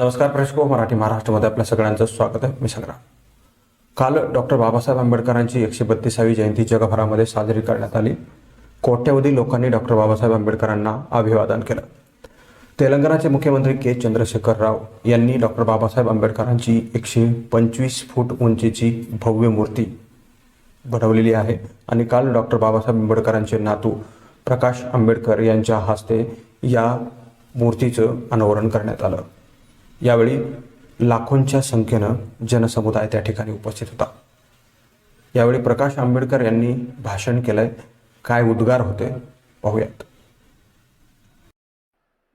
नमस्कार प्रेक्षको, मराठी महाराष्ट्रामध्ये आपल्या सगळ्यांचं स्वागत आहे. मी संग्राम. काल डॉक्टर बाबासाहेब आंबेडकरांची 132वी जयंती जगभरामध्ये साजरी करण्यात आली. कोट्यवधी लोकांनी डॉक्टर बाबासाहेब आंबेडकरांना अभिवादन केलं. तेलंगणाचे मुख्यमंत्री के चंद्रशेखर राव यांनी डॉक्टर बाबासाहेब आंबेडकरांची 125 फूट उंचीची भव्य मूर्ती बनवलेली आहे आणि काल डॉक्टर बाबासाहेब आंबेडकरांचे नातू प्रकाश आंबेडकर यांच्या हस्ते या मूर्तीचं अनावरण करण्यात आलं. यावेळी लाखोंच्या संख्येनं जनसमुदाय त्या ठिकाणी उपस्थित होता. यावेळी प्रकाश आंबेडकर यांनी भाषण केलंय. काय उद्गार होते पाहूयात.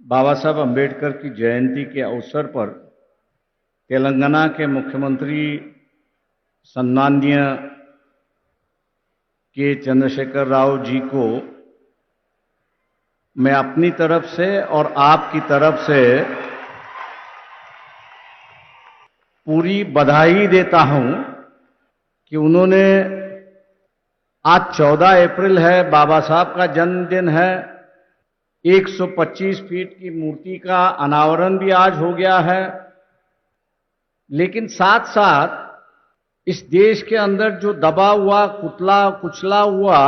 बाबा साहब अम्बेडकर की जयंती के अवसर पर तेलंगाना के मुख्यमंत्री सम्माननीय के चंद्रशेखर राव जी को मैं अपनी तरफ से और आपकी तरफ से पूरी बधाई देता हूं कि उन्होंने आज 14 अप्रैल है, बाबा साहब का जन्मदिन है. 125 फीट की मूर्ति का अनावरण भी आज हो गया है. लेकिन साथ साथ इस देश के अंदर जो दबा हुआ, कुचला हुआ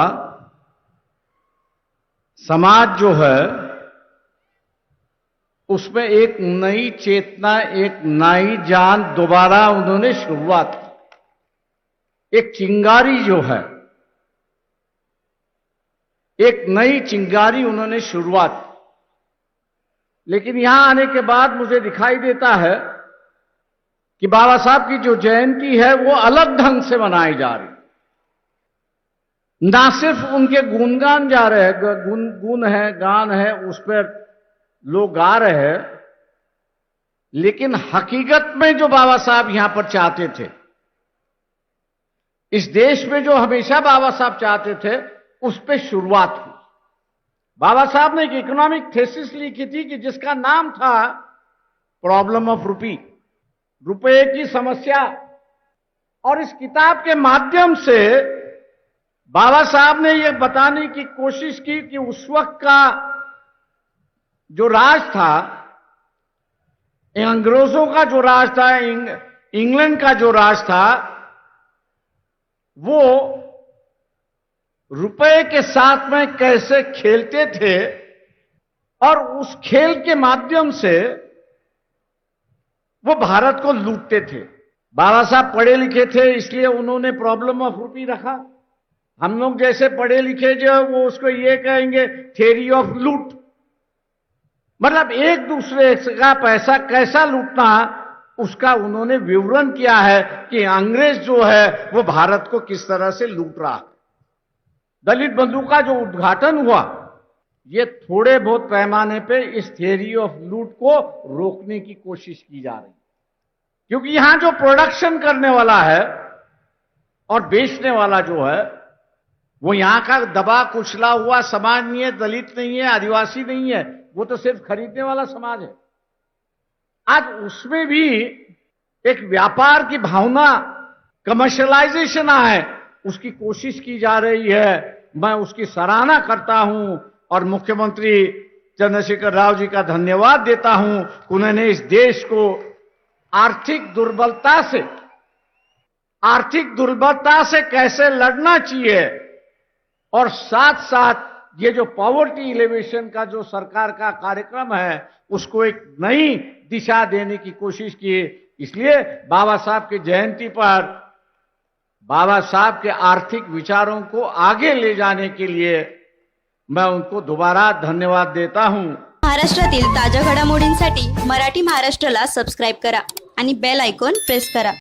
समाज जो है, उसमें एक नई चेतना, एक नई जान दोबारा उन्होंने शुरुआत की. एक चिंगारी जो है, एक नई चिंगारी उन्होंने शुरुआत की. लेकिन यहां आने के बाद मुझे दिखाई देता है कि बाबा साहब की जो जयंती है वो अलग ढंग से मनाई जा रही. ना सिर्फ उनके गुणगान जा रहे हैं, गुण है, गान है, उस पर लोग गा रहे हैं, लेकिन हकीकत में जो बाबा साहब यहां पर चाहते थे, इस देश में जो हमेशा बाबा साहब चाहते थे, उस पे शुरुआत हुई. बाबा साहब ने एक इकोनॉमिक थीसिस लिखी थी कि जिसका नाम था प्रॉब्लम ऑफ रुपी, रुपए की समस्या. और इस किताब के माध्यम से बाबा साहब ने यह बताने की कोशिश की कि उस वक्त का जो राज था, अंग्रेजों का जो राज था, इंग्लैंड का जो राज था, वो रुपए के साथ में कैसे खेलते थे और उस खेल के माध्यम से वो भारत को लूटते थे. बाबा साहब पढ़े लिखे थे, इसलिए उन्होंने प्रॉब्लम ऑफ रुपी रखा. हम लोग जैसे पढ़े लिखे जो है वो उसको ये कहेंगे थ्योरी ऑफ लूट, मतलब एक दूसरे का पैसा कैसा लूटना, उसका उन्होंने विवरण किया है कि अंग्रेज जो है वो भारत को किस तरह से लूट रहा है. दलित बंधु का जो उद्घाटन हुआ, ये थोड़े बहुत पैमाने पे इस थ्योरी ऑफ लूट को रोकने की कोशिश की जा रही है. क्योंकि यहां जो प्रोडक्शन करने वाला है और बेचने वाला जो है, वो यहां का दबा कुचला हुआ समाज नहीं है, दलित नहीं है, आदिवासी नहीं है, वो तो सिर्फ खरीदने वाला समाज है. आज उसमें भी एक व्यापार की भावना, कमर्शियलाइजेशन है, उसकी कोशिश की जा रही है. मैं उसकी सराहना करता हूं और मुख्यमंत्री चंद्रशेखर राव जी का धन्यवाद देता हूं कि उन्होंने इस देश को आर्थिक दुर्बलता से कैसे लड़ना चाहिए और साथ साथ ये जो पॉवर्टी एलिवेशन का जो सरकार का कार्यक्रम है, उसको एक नई दिशा देने की कोशिश की. इसलिए बाबा साहब की जयंती पर बाबा साहब के आर्थिक विचारों को आगे ले जाने के लिए मैं उनको दोबारा धन्यवाद देता हूं. महाराष्ट्रातील ताज्या घडामोडींसाठी मराठी महाराष्ट्राला सबस्क्राईब करा आणि बेल आयकॉन प्रेस करा.